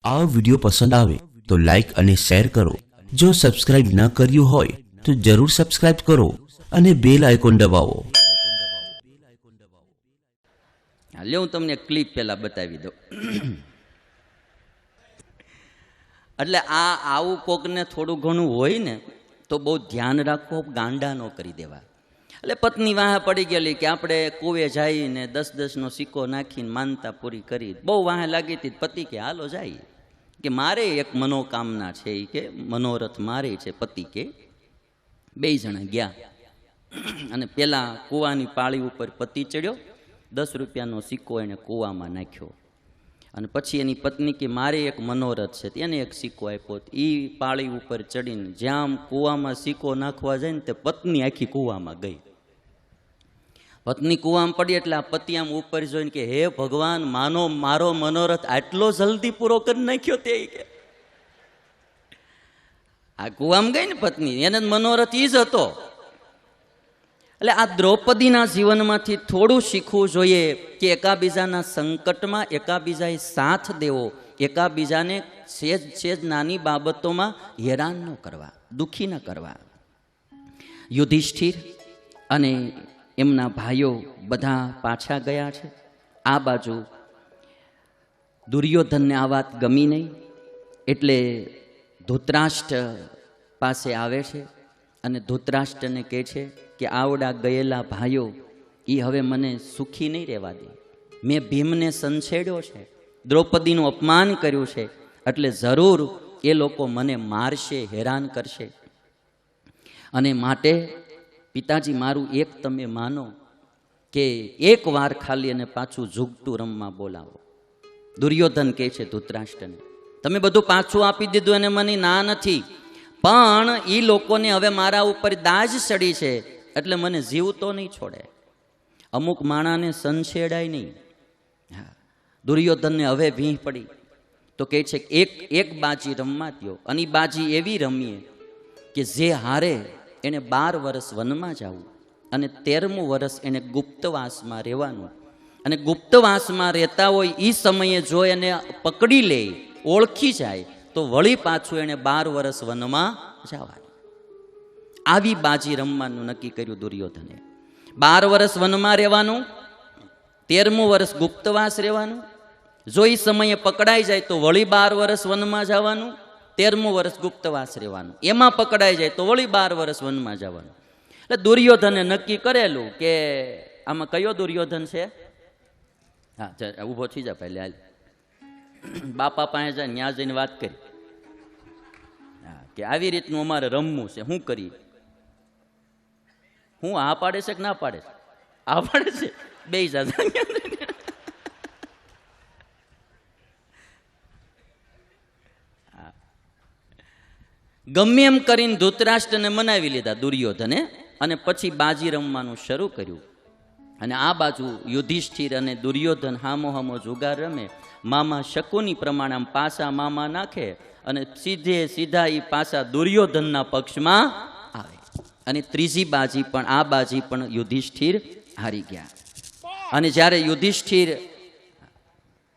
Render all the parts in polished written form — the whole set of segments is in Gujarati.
આ વિડિયો પસંદ આવે તો લાઈક અને શેર કરો। જો સબસ્ક્રાઇબ ન કર્યું હોય તો જરૂર સબસ્ક્રાઇબ કરો અને બેલ આઇકોન દબાવો। લે હું તમને ક્લિપ પહેલા બતાવી દઉં। એટલે આવું કોકને થોડું ઘણું હોય ને તો બહુ ધ્યાન રાખો, ગાંડા ન કરી દેવા। એટલે પત્ની વાહ પડી ગયેલી કે આપણે કુવે જઈને 10-10નો સિક્કો નાખીને માનતા પૂરી કરી, બહુ વાહ લાગી હતી। પતિ કે હાલો જાય, કે મારે એક મનોકામના છે, એ કે મનોરથ મારે છે। પતિ કે બે જણા ગયા અને પેલા કૂવાની પાળી ઉપર પતિ ચડ્યો, 10 રૂપિયાનો સિક્કો એને કૂવામાં નાખ્યો અને પછી એની પત્ની કે મારે એક મનોરથ છે, એને એક સિક્કો આપ્યો। એ પાળી ઉપર ચડીને જ્યાં કૂવામાં સિક્કો નાખવા જાય ને તે પત્ની આખી કૂવામાં ગઈ। પત્ની કૂવામાં પડી એટલે આ પતિ આમ ઉપર જોઈને કે હે ભગવાન, માનો મારો મનોરથ આટલો જલ્દી પૂરો કરી નાખ્યો। તે કે આ કૂવામાં ગઈ ને પત્ની, એને મનોરથ ઈ જ હતો। એટલે આ દ્રૌપદીના જીવનમાંથી થોડું શીખવું જોઈએ કે એકાબીજાના સંકટમાં એકાબીજાએ સાથ દેવો, એકાબીજાને સેજ નાની બાબતોમાં હેરાન ન કરવા, દુઃખી ન કરવા। યુધિષ્ઠિર અને એમના ભાઈઓ બધા પાછા ગયા છે। આ બાજુ દુર્યોધનને આ વાત ગમી નહીં એટલે ધૃતરાષ્ટ્ર પાસે આવે છે અને ધૃતરાષ્ટ્રને કહે છે કે આવડા ગયેલા ભાઈઓ એ હવે મને સુખી નહીં રહેવા દે। મેં ભીમને સંછેડ્યો છે, દ્રૌપદીનું અપમાન કર્યું છે, એટલે જરૂર એ લોકો મને મારશે, હેરાન કરશે। અને માટે પિતાજી મારું એક તમે માનો કે એક વાર ખાલી અને પાછું ઝૂકતું રમવા બોલાવો। દુર્યોધન કહે છે ધૃતરાષ્ટ્રને, તમે બધું પાછું આપી દીધું અને મને ના નથી, પણ એ લોકોને હવે મારા ઉપર દાજ ચડી છે એટલે મને જીવતો નહીં છોડે। અમુક માણાને સંછેડાય નહીં। દુર્યોધનને હવે ભીંહ પડી તો કહે છે એક બાજી રમવા દ્યો, અને બાજી એવી રમીએ કે જે હારે એને 12 વર્ષ વનમાં જવું અને 13મું વર્ષ એને ગુપ્તવાસમાં રહેવાનું, અને ગુપ્તવાસમાં રહેતા હોય એ સમયે જો એને પકડી લે, ઓળખી જાય તો વળી પાછું એને 12 વર્ષ વનમાં જવાનું। આવી બાજી રમવાનું નક્કી કર્યું દુર્યોધને। 12 વર્ષ વનમાં રહેવાનું, 13મું વર્ષ ગુપ્તવાસ રહેવાનું, જો એ સમયે પકડાઈ જાય તો વળી 12 વર્ષ વનમાં જવાનું, 13મું વર્ષ ગુપ્તવાસ રહેવાનું, એમાં પકડાઈ જાય તો વળી 12 વર્ષ વનમાં જવાનું। એટલે દુર્યોધને નક્કી કરેલું કે આમાં કયો દુર્યોધન છે? હા, ઊભો થઈ જા પહેલે, હાલ બાપા પાસે જાય, ન્યા જઈને વાત કરી કે આવી રીતનું અમારે રમવું છે, શું કરીએ? હું આ પાડે છે કે ના પાડે છે? આ પાડે છે, બે ગમે એમ કરીને ધૃતરાષ્ટ્રને મનાવી લીધા દુર્યોધને, અને પછી બાજી રમવાનું શરૂ કર્યું। અને આ બાજુ યુધિષ્ઠિર અને દુર્યોધન હામો હામો જુગાર રમે। મામા શકુની પ્રમાણે આમ પાસા મામા નાખે અને સીધા એ પાસા દુર્યોધનના પક્ષમાં આવે, અને ત્રીજી બાજી પણ આ બાજી પણ યુધિષ્ઠિર હારી ગયા। અને જ્યારે યુધિષ્ઠિર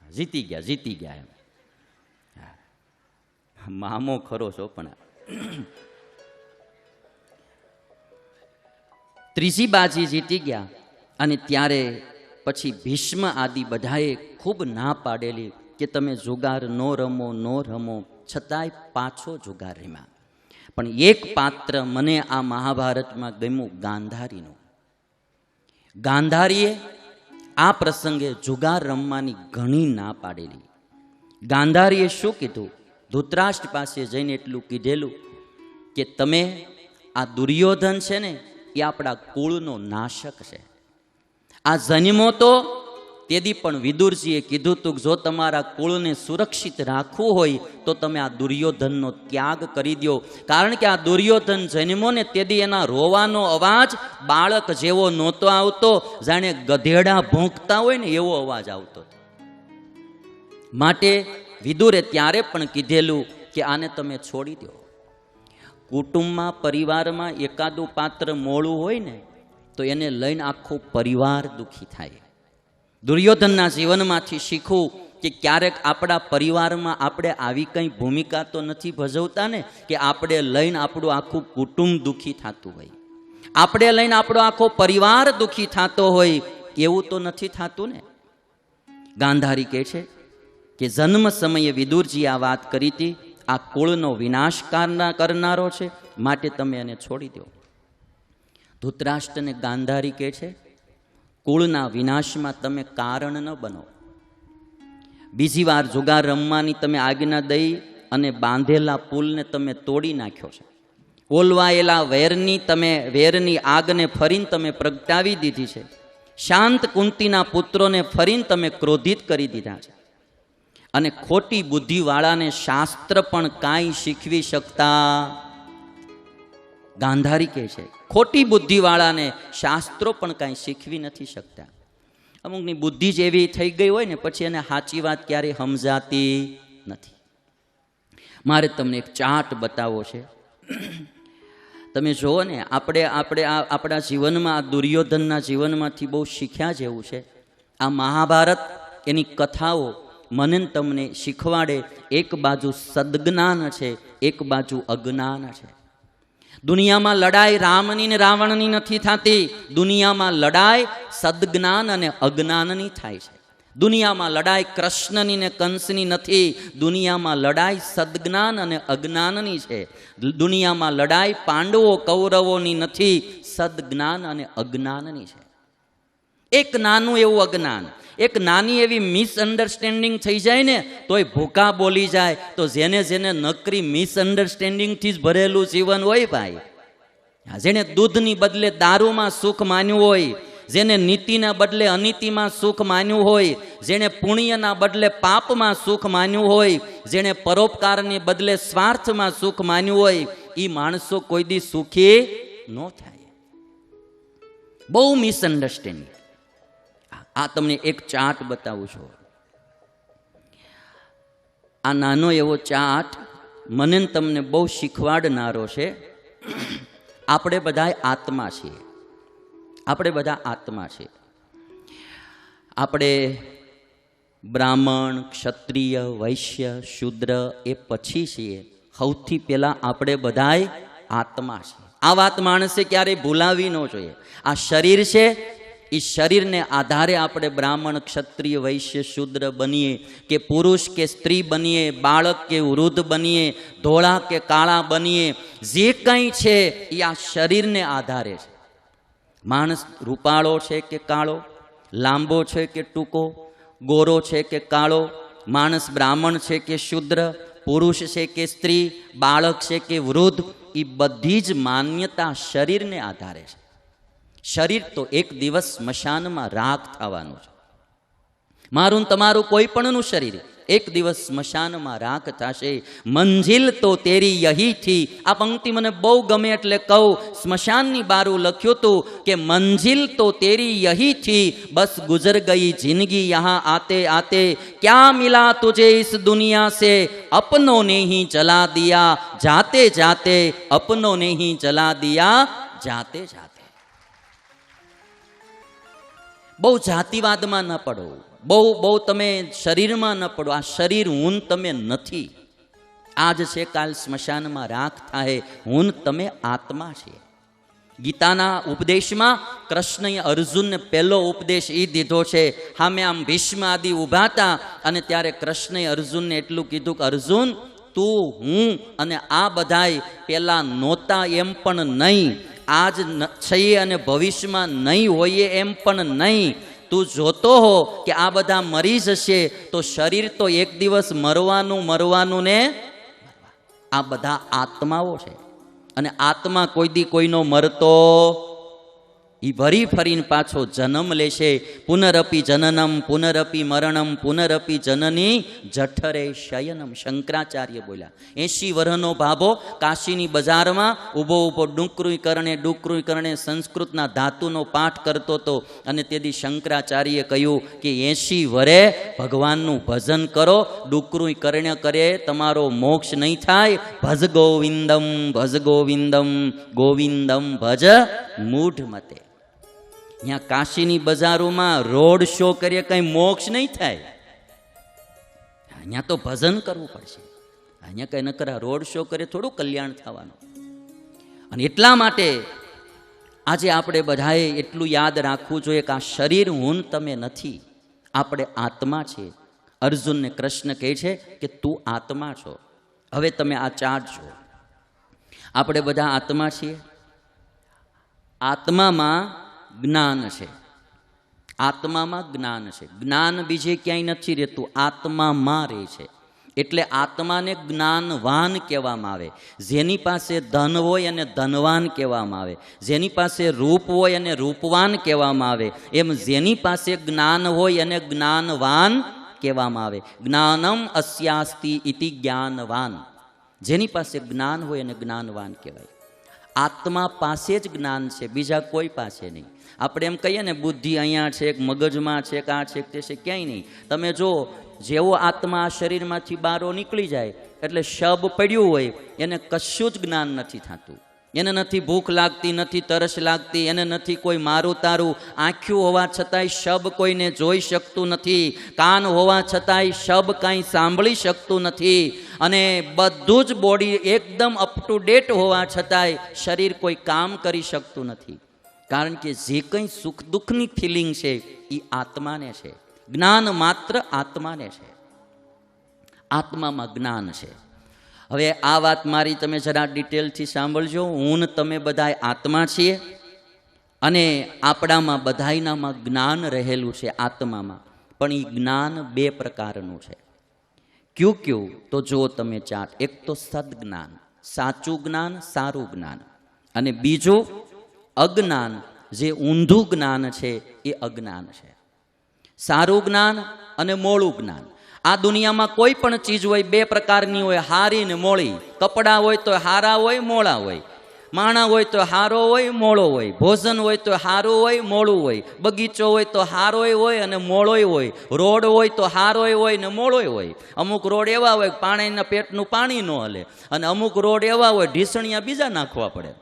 જીતી ગયા એમ મામો ખરો છો, પણ ત્રીજી બાજી જીતી ગયા। અને ત્યારે પછી ભીષ્મ આદિ બધાએ ખૂબ ના પાડેલી કે તમે જુગાર નો રમો, છતાંય પાછો જુગાર રમ્યા। પણ એક પાત્ર મને આ મહાભારતમાં ગમ્યું, ગાંધારીનું। ગાંધારીએ આ પ્રસંગે જુગાર રમવાની ઘણી ના પાડેલી। ગાંધારીએ શું કીધું? ધૃતરાષ્ટ્ર પાસે જઈને એટલું કીધેલું કે તમે આ દુર્યોધન છે ને એ આપણા કુળનો નાશક છે। આ જન્મો તો તેથી પણ વિદુરજીએ કીધું તું જો તમારા કુળને સુરક્ષિત રાખવું હોય તો તમે આ દુર્યોધનનો ત્યાગ કરી દો, કારણ કે આ દુર્યોધન જન્મો ને તેથી એના રોવાનો અવાજ બાળક જેવો નહોતો આવતો, જાણે ગધેડા ભોંકતા હોય ને એવો અવાજ આવતો। માટે વિદુરે ત્યારે પણ કીધેલું કે આને તમે છોડી દો। કુટુંબમાં પરિવારમાં એકાદું પાત્ર મોળું હોય ને તો એને લઈને આખો પરિવાર દુઃખી થાય। દુર્યોધનના જીવનમાંથી શીખવું કે ક્યારેક આપણા પરિવારમાં આપણે આવી કંઈ ભૂમિકા તો નથી ભજવતા ને કે આપણે લઈને આપણું આખું કુટુંબ દુઃખી થતું હોય, આપણે લઈને આપણો આખો પરિવાર દુઃખી થતો હોય, એવું તો નથી થતું ને. ગાંધારી કહે છે કે જન્મ સમયે વિદુરજી આ વાત કરી હતી, આ કુળનો વિનાશ કરનારો છે, માટે તમે એને છોડી દો. ધૃતરાષ્ટ્રને ગાંધારી કહે છે કુળના વિનાશમાં તમે કારણ ન બનો. બીજી વાર જુગાર રમવાની તમે આજ્ઞા દઈ અને બાંધેલા પુલને તમે તોડી નાખ્યો છે. ઓલવાયેલા વેરની આગને ફરીને તમે પ્રગટાવી દીધી છે. શાંત કુંતીના પુત્રોને ફરીને તમે ક્રોધિત કરી દીધા છે. અને ખોટી બુદ્ધિવાળાને શાસ્ત્ર પણ કાંઈ શીખવી શકતા. ગાંધારી કહે છે ખોટી બુદ્ધિવાળાને શાસ્ત્રો પણ કાંઈ શીખવી નથી શકતા. અમુકની બુદ્ધિ જ એવી થઈ ગઈ હોય ને પછી એને સાચી વાત ક્યારેય સમજાતી નથી. મારે તમને એક ચાર્ટ બતાવવો છે. તમે જુઓ ને, આપણા જીવનમાં આ દુર્યોધનના જીવનમાંથી બહુ શીખ્યા જેવું છે. આ મહાભારત એની કથાઓ મને તમને શીખવાડે, એક બાજુ સદજ્ઞાન છે, એક બાજુ અજ્ઞાન છે. દુનિયામાં લડાઈ રામની ને રાવણની નથી થતી, દુનિયામાં લડાઈ સદજ્ઞાન અને અજ્ઞાનની થાય છે. દુનિયામાં લડાઈ કૃષ્ણની ને કંસની નથી, દુનિયામાં લડાઈ સદજ્ઞાન અને અજ્ઞાનની છે. દુનિયામાં લડાઈ પાંડવો કૌરવોની નથી, સદજ્ઞાન અને અજ્ઞાનની છે. એક નાનું એવું અજ્ઞાન, એક નાની એવી મિસઅન્ડરસ્ટેન્ડિંગ થઈ જાય ને તોય ભૂકા બોલી જાય. તો જેને નકરી મિસઅન્ડરસ્ટેન્ડિંગથી જ ભરેલું જીવન હોય ભાઈ, જેને દૂધની બદલે દારૂમાં સુખ માન્યું હોય, જેને નીતિના બદલે અનીતિમાં સુખ માન્યું હોય, જેણે પુણ્યના બદલે પાપમાં સુખ માન્યું હોય, જેણે પરોપકારને બદલે સ્વાર્થમાં સુખ માન્યું હોય, એ માણસો કોઈ દી સુખી ન થાય. બહુ મિસઅન્ડરસ્ટેન્ડિંગ. આ તમને એક ચાર્ટ બતાવું છું. આ નાનો એવો ચાર્ટ મને તમને બહુ શીખવાડનારો છે. આપણે બધા આત્મા છીએ, આપણે બધા આત્મા છીએ. આપણે બ્રાહ્મણ, ક્ષત્રિય, વૈશ્ય, શૂદ્ર એ પછી છીએ. સૌથી પહેલા આપણે બધાય આત્મા છીએ. આ વાત માણસે ક્યારેય ભૂલાવી ન જોઈએ. આ શરીર છે, એ શરીરને આધારે આપણે બ્રાહ્મણ, ક્ષત્રિય, વૈશ્ય, શૂદ્ર બનીએ, કે પુરુષ કે સ્ત્રી બનીએ, બાળક કે વૃદ્ધ બનીએ, ધોળા કે કાળા બનીએ, જે કંઈ છે એ આ શરીરને આધારે છે. માણસ રૂપાળો છે કે કાળો, લાંબો છે કે ટૂંકો, ગોરો છે કે કાળો, માણસ બ્રાહ્મણ છે કે શૂદ્ર, પુરુષ છે કે સ્ત્રી, બાળક છે કે વૃદ્ધ, એ બધી જ માન્યતા શરીરને આધારે છે. શરીર તો એક દિવસ સ્મશાનમાં રાખ થવાનું છે. મારું તમારું કોઈ પણનું શરીર એક દિવસ સ્મશાનમાં રાખ થશે. મંજિલ તો તેરી યહી થી. આ પંક્તિ મને બહુ ગમે એટલે કહું. સ્મશાનની બારું લખ્યું હતું કે મંજિલ તો તેરી યહી થી, બસ ગુજર ગઈ જિંદગી યહાં આતે આતે, ક્યા મિલા તુझे इस दुनिया से, अपनों ने ही जला दिया जाते जाते, अपनों ने ही जला दिया जाते जाते. બહુ જાતિવાદમાં ન પડો, બહુ તમે શરીરમાં ન પડો. આ શરીર હું તમે નથી. આજ છે કાલ સ્મશાનમાં રાખ થાય. હું તમે આત્મા છે. ગીતાના ઉપદેશમાં કૃષ્ણએ અર્જુનને પહેલો ઉપદેશ એ દીધો છે. સામે આમ ભીષ્મ આદિ ઊભા હતા અને ત્યારે કૃષ્ણએ અર્જુનને એટલું કીધું કે અર્જુન, તું, હું અને આ બધાય પેલા નહોતા એમ પણ નહીં, આજ છીએ અને ભવિષ્યમાં નહીં હોઈએ એમ પણ નહીં. તું જોતો હો કે આ બધા મરી જશે, તો શરીર તો એક દિવસ મરવાનું ને. આ બધા આત્માઓ છે અને આત્મા કોઈ દી કોઈનો મરતો, એ ભરી ફરીને પાછો જન્મ લેશે. પુનરપી જનનમ પુનરપી મરણમ પુનરપી જનની જઠરે શયનમ. શંકરાચાર્ય બોલ્યા. 80 વર્ષનો ભાભો કાશીની બજારમાં ઊભો ડુકરું કરણે સંસ્કૃતના ધાતુનો પાઠ કરતો હતો. અને તેથી શંકરાચાર્યએ કહ્યું કે 80 વરે ભગવાનનું ભજન કરો, ડુકરું કરે તમારો મોક્ષ નહીં થાય. ભજ ગોવિંદમ ભજ ગોવિંદમ, ગોવિંદમ ભજ મૂઢ મતે. અહીંયા કાશીની બજારોમાં રોડ શો કરીએ કઈ મોક્ષ નહીં થાય. અહીંયા તો ભજન કરવું પડશે. અહીંયા કંઈ નકરા રોડ શો કરે થોડું કલ્યાણ થવાનું. અને એટલા માટે આજે આપણે બધાએ એટલું યાદ રાખવું જોઈએ કે આ શરીર હું તમે નથી, આપણે આત્મા છે. અર્જુનને કૃષ્ણ કહે છે કે તું આત્મા છો, હવે તમે આ ચાર્જ છો. આપણે બધા આત્મા છીએ. આત્મામાં જ્ઞાન છે, આત્મામાં જ્ઞાન છે. જ્ઞાન બીજે ક્યાંય નથી રહેતું, આત્મામાં રહે છે. એટલે આત્માને જ્ઞાનવાન કહેવામાં આવે. જેની પાસે ધન હોય એને ધનવાન કહેવામાં આવે, જેની પાસે રૂપ હોય એને રૂપવાન કહેવામાં આવે. એમ જેની પાસે જ્ઞાન હોય એને જ્ઞાનવાન કહેવામાં આવે. જ્ઞાનમ અસ્યાસ્તિ ઇતિ જ્ઞાનવાન. જેની પાસે જ્ઞાન હોય એને જ્ઞાનવાન કહેવાય. આત્મા પાસે જ જ્ઞાન છે, બીજા કોઈ પાસે નહીં. આપણે એમ કહીએ ને બુદ્ધિ અહીંયા છે, મગજમાં છે, કે આ છે તે છે, ક્યાંય નહીં. તમે જો જેવો આત્મા આ શરીરમાંથી બહાર નીકળી જાય એટલે શબ પડ્યું હોય એને કશું જ જ્ઞાન નથી થતું. એને નથી ભૂખ લાગતી, નથી તરસ લાગતી, એને નથી કોઈ મારું તારું. આંખ્યું હોવા છતાંય શબ કોઈને જોઈ શકતું નથી, કાન હોવા છતાંય શબ કાંઈ સાંભળી શકતું નથી, અને બધું જ બોડી એકદમ અપ ટુ ડેટ હોવા છતાંય શરીર કોઈ કામ કરી શકતું નથી. કારણ કે જે કંઈ સુખ દુઃખની ફિલિંગ છે એ આત્માને છે. જ્ઞાન માત્ર આત્માને છે, આત્મામાં જ્ઞાન છે. હવે આ વાત મારી તમે જરા ડિટેલથી સાંભળજો. હું તમે બધા આત્મા છીએ અને આપણામાં બધાયનામાં જ્ઞાન રહેલું છે આત્મામાં. પણ એ જ્ઞાન બે પ્રકારનું છે. કયું તો જો તમે ચાટ. એક તો સદજ્ઞાન, સાચું જ્ઞાન, સારું જ્ઞાન, અને બીજું અજ્ઞાન, જે ઊંધું જ્ઞાન છે એ અજ્ઞાન છે. સારું જ્ઞાન અને મોળું જ્ઞાન. આ દુનિયામાં કોઈ પણ ચીજ હોય બે પ્રકારની હોય, હારી ને મોળી. કપડાં હોય તો હારા હોય, મોળા હોય. માણા હોય તો હારો હોય, મોળો હોય. ભોજન હોય તો હારું હોય, મોળું હોય. બગીચો હોય તો હારોય હોય અને મોળોય હોય. રોડ હોય તો હારોય હોય ને મોળોય હોય. અમુક રોડ એવા હોય પાણીના પેટનું પાણી ન હલે, અને અમુક રોડ એવા હોય ઢીસણિયા બીજા નાખવા પડે.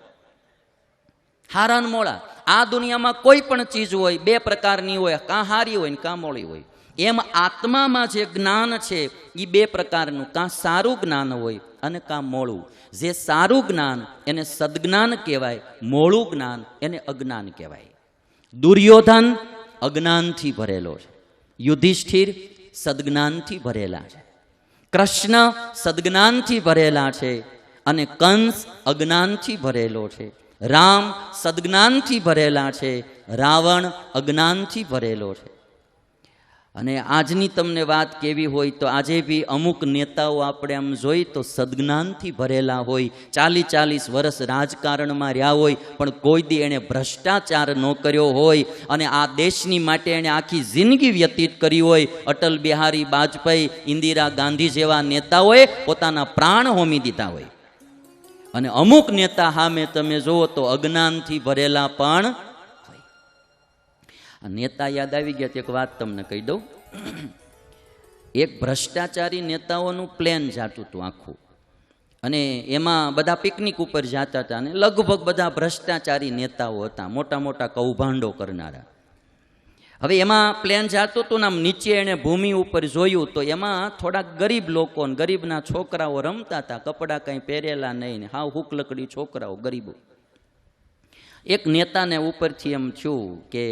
હારા ને મોળા. આ દુનિયામાં કોઈ પણ ચીજ હોય બે પ્રકારની હોય, કાં હારી હોય ને કાં મોળી હોય. એમ આત્મામાં જે જ્ઞાન છે એ બે પ્રકારનું, કાં સારું જ્ઞાન હોય અને કાં મોળું. જે સારું જ્ઞાન એને સદજ્ઞાન કહેવાય, મોળું જ્ઞાન એને અજ્ઞાન કહેવાય. દુર્યોધન અજ્ઞાનથી ભરેલો છે, યુધિષ્ઠિર સદજ્ઞાનથી ભરેલા છે, કૃષ્ણ સદજ્ઞાનથી ભરેલા છે, અને કંસ અજ્ઞાનથી ભરેલો છે. રામ સદજ્ઞાનથી ભરેલા છે, રાવણ અજ્ઞાનથી ભરેલો છે. અને આજની તમને વાત કેવી હોય તો આજે બી અમુક નેતાઓ આપણે આમ જોઈ તો સદજ્ઞાનથી ભરેલા હોય, 40-40 વર્ષ રાજકારણમાં રહ્યા હોય, પણ કોઈ દી એણે ભ્રષ્ટાચાર ન કર્યો હોય, અને આ દેશની માટે એણે આખી જિંદગી વ્યતીત કરી હોય. અટલ બિહારી વાજપેયી, ઇન્દિરા ગાંધી જેવા નેતાઓએ પોતાના પ્રાણ હોમી દીધા હોય. અને અમુક નેતા સામે તમે જુઓ તો અજ્ઞાનથી ભરેલા પણ હોય. નેતા યાદ આવી ગયા, એક વાત તમને કહી દઉં. એક ભ્રષ્ટાચારી નેતાઓનું પ્લેન જાતું હતું આખું, અને એમાં બધા પિકનિક ઉપર જતા હતા, અને લગભગ બધા ભ્રષ્ટાચારી નેતાઓ હતા, મોટા મોટા કૌભાંડો કરનારા. હવે એમાં પ્લેન જાતું હતું ને આમ નીચે એણે ભૂમિ ઉપર જોયું તો એમાં થોડાક ગરીબ લોકો, ગરીબના છોકરાઓ રમતા હતા, કપડાં કંઈ પહેરેલા નહીં ને હાવ હુકલકડી છોકરાઓ, ગરીબો. એક નેતાને ઉપરથી એમ થયું કે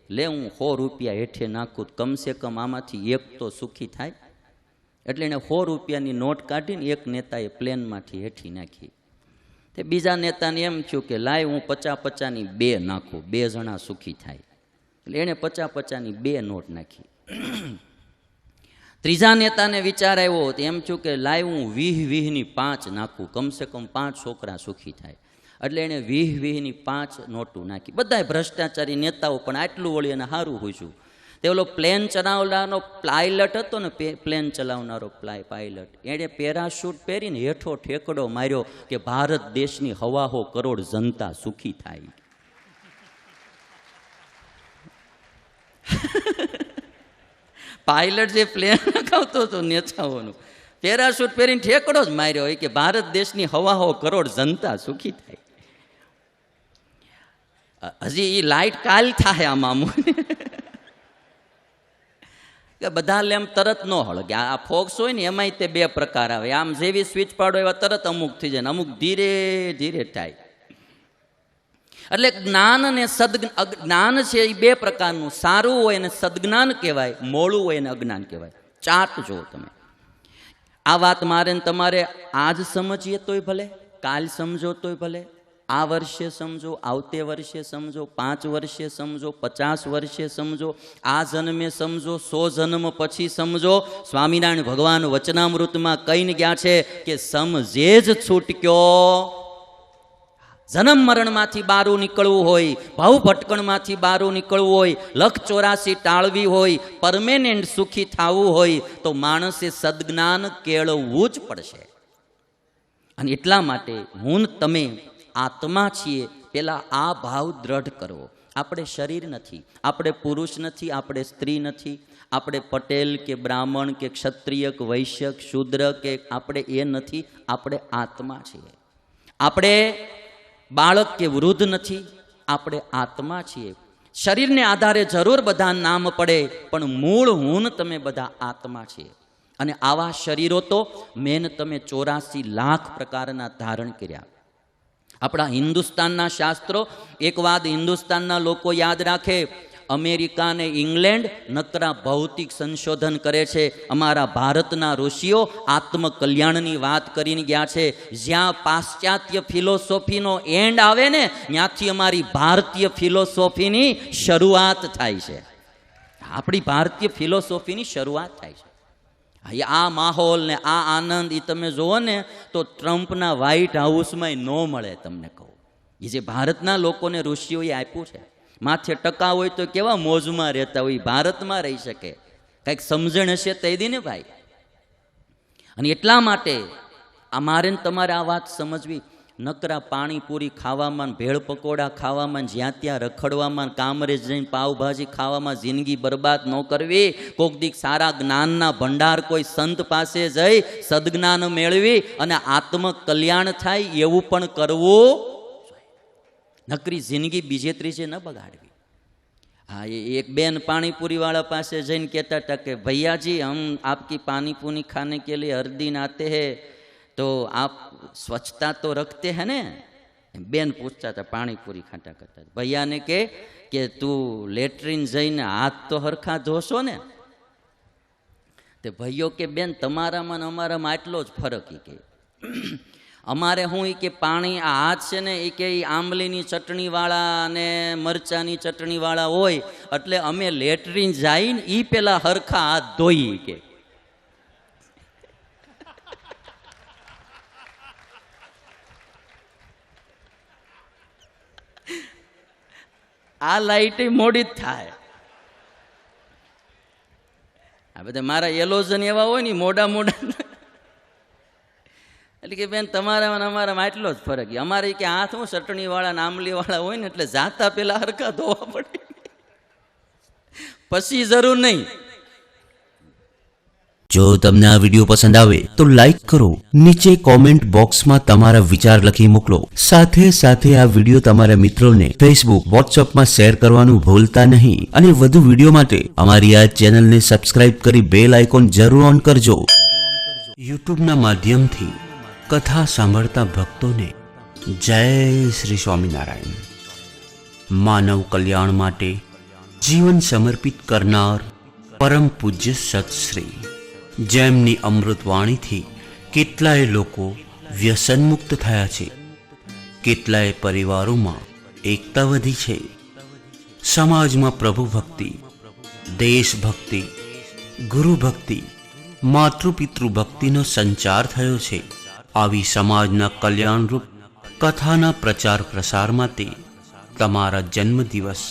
લે હું 100 રૂપિયા હેઠે નાખું, કમસે કમ આમાંથી એક તો સુખી થાય. એટલે એને 100 રૂપિયાની નોટ કાઢીને એક નેતાએ પ્લેનમાંથી હેઠી નાખી. તે બીજા નેતાને એમ થયું કે લાય હું 50-50ની 2 નાખું, 2 જણા સુખી થાય. એટલે એણે 50-50ની 2 નોટ નાખી. ત્રીજા નેતાને વિચાર આવ્યો, એમ થયું કે લાય હું 20-20ની 5 નાખું, કમસે કમ 5 છોકરા સુખી થાય. એટલે એણે 20-20ની 5 નોટું નાખી. બધાય ભ્રષ્ટાચારી નેતાઓ, પણ આટલું વળી એને સારું હોઈશું. તે ઓલો પ્લેન ચલાવનારો પાયલટ હતો ને, પ્લેન ચલાવનારો પાયલટ, એણે પેરાશૂટ પહેરીને હેઠો ઠેકડો માર્યો કે ભારત દેશની 1.25 કરોડ જનતા સુખી થાય. પાયલટ જે પ્લેન લગાવતો હતો નેતાઓનું, પેરાશૂટ પહેરીને ઠેકડો જ માર્યો હોય કે ભારત દેશની 1.25 કરોડ જનતા સુખી થાય. હજી એ લાઈટ કાલ થાય આમાં કે બધા લેમ્પ તરત ન હળગે. આ ફોક્સ હોય ને એમાંય તે બે પ્રકાર આવે. આમ જેવી સ્વિચ પાડો એવા તરત અમુક થઈ જાય, અમુક ધીરે ધીરે થાય. એટલે જ્ઞાન અને જ્ઞાન છે એ બે પ્રકારનું. સારું હોય એને સદજ્ઞાન કહેવાય, મોડું હોય એને અજ્ઞાન કહેવાય. ચાર્ટ જુઓ તમે. આ વાત મારે ને તમારે આજ સમજીએ તોય ભલે, કાલ સમજો તોય ભલે, આ વર્ષે સમજો, આવતે વર્ષે સમજો, 5 વર્ષે સમજો, 50 વર્ષે સમજો, આ જન્મે સમજો, 100 જન્મ પછી સમજો. સ્વામિનારાયણ ભગવાન વચનામૃતમાં કહીને ગયા છે કે સમજે જ છૂટક્યો. જન્મ મરણમાંથી બારું નીકળવું હોય, ભાવ ભટકણમાંથી બારું નીકળવું હોય, 184 ટાળવી હોય, પરમેનન્ટ સુખી થવું હોય તો માણસે સદજ્ઞાન કેળવવું જ પડશે. અને એટલા માટે હું તમે આત્મા છીએ, પેલા આ ભાવ દ્રઢ કરવો. આપણે શરીર નથી, આપણે પુરુષ નથી, આપણે સ્ત્રી નથી, આપણે પટેલ કે બ્રાહ્મણ કે ક્ષત્રિય કે વૈશ્ય શૂદ્ર કે આપણે એ નથી, આપણે આત્મા છીએ. આપણે બાળક કે વૃદ્ધ નથી, આપણે આત્મા છીએ. શરીરને આધારે જરૂર બધા નામ પડે, પણ મૂળ હું તમે બધા આત્મા છીએ. અને આવા શરીરો તો મેન તમે 84 લાખ પ્રકારના ધારણ કર્યા. આપણા હિન્દુસ્તાનના શાસ્ત્રો, એક વાત હિન્દુસ્તાનના લોકો યાદ રાખે, અમેરિકા અને ઇંગ્લેન્ડ નકરા ભૌતિક સંશોધન કરે છે. અમારા ભારતના ઋષિઓ આત્મકલ્યાણની વાત કરીને ગયા છે. જ્યાં પાશ્ચાત્ય ફિલોસોફીનો એન્ડ આવે ને, ત્યાંથી અમારી ભારતીય ફિલોસોફીની શરૂઆત થાય છે. આપણી ભારતીય ફિલોસોફીની શરૂઆત થાય છે. આ માહોલ ને આ આનંદ એ તમે જુઓ ને તો ટ્રમ્પના વ્હાઇટ હાઉસમાં ન મળે. તમને કહું, એ જે ભારતના લોકોને ઋષિઓએ આપ્યું છે, માથે ટકા હોય તો કેવા મોજમાં રહેતા હોય, ભારતમાં રહી શકે. કંઈક સમજણ હશે તે દી ને ભાઈ. અને એટલા માટે અમારે તમારે આ વાત સમજવી. નકરા પાણીપુરી ખાવામાં, ભેળ પકોડા ખાવામાં, જ્યાં ત્યાં રખડવામાં, કામરેજ જઈને પાવભાજી ખાવામાં જિંદગી બરબાદ ન કરવી. કોક દીક સારા જ્ઞાનના ભંડાર કોઈ સંત પાસે જઈ સદજ્ઞાન મેળવી અને આત્મકલ્યાણ થાય એવું પણ કરવું. નકરી જિંદગી બીજે ત્રીજે ન બગાડવી. હા, એક બેન પાણીપુરી વાળા પાસે જઈને કહેતા હતા કે ભૈયાજી હમ આપકી પાણીપુરી ખાने के लिए हर दिन आते हैं, तो आप स्वच्छता तो रखते हैं ने? બેન પૂછતા હતા પાણીપુરી ખાતા કરતા. ભૈયા ને કે તું લેટ્રિન જઈને હાથ તો હરખા ધોશો ને? તે ભાઈઓ કે બેન તમારામાં ને અમારામાં આટલો જ ફરક. કે અમારે હું કે પાણી આ હાથ છે ને એ કે આંબલીની ચટણી વાળા અને મરચાની ચટણી વાળા હોય, એટલે અમે લેટ્રિન જઈને એ પેલા હરખા હાથ ધોઈ. કે આ લાઈટ મોડી જ થાય. આ બધા મારા એલોઝન એવા હોય ને મોડા મોડા. એટલે કે બેન તમારા અમારામાં આટલો જ ફરક. અમારે કે હાથ હું ચટણી વાળા આંબલી વાળા હોય ને એટલે જાતા પેલા હરખા ધોવા પડે, પછી જરૂર નહીં. જો તમને આ વિડીયો પસંદ આવે તો લાઈક કરો, નીચે કોમેન્ટ બોક્સમાં તમારા વિચાર લખી મોકલો. સાથે સાથે આ વિડીયો તમારા મિત્રોને ફેસબુક, વોટ્સએપમાં શેર કરવાનું ભૂલતા નહીં. અને વધુ વિડીયો માટે અમારી આ ચેનલને સબસ્ક્રાઇબ કરી બેલ આઇકોન જરૂર ઓન કરજો. યુટ્યુબના માધ્યમથી કથા સાંભળતા ભક્તોને જય શ્રી સ્વામિનારાયણ. માનવ કલ્યાણ માટે જીવન સમર્પિત કરનાર પરમ પૂજ્ય સત્શ્રી, જેમની અમૃતવાણીથી કેટલાય લોકો વ્યસન મુક્ત થયા છે, કેટલાય પરિવારોમાં એકતા વધી છે, સમાજમાં પ્રભુ ભક્તિ, દેશભક્તિ, ગુરુ ભક્તિ, માતૃપિતૃ ભક્તિનો સંચાર થયો છે. આવી સમાજના કલ્યાણરૂપ કથાના પ્રચાર પ્રસાર માટે તમારા જન્મદિવસ,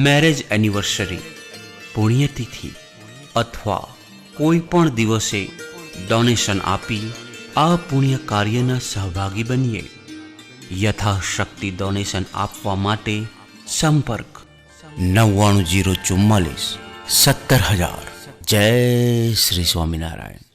મેરેજ એનિવર્સરી, પુણ્યતિથિ અથવા કોઈ પણ દિવસે ડોનેશન આપી આ પુણ્ય કાર્યના સહભાગી બનીએ. યથાશક્તિ ડોનેશન આપવા માટે સંપર્ક 990444 17000. જય શ્રી સ્વામિનારાયણ.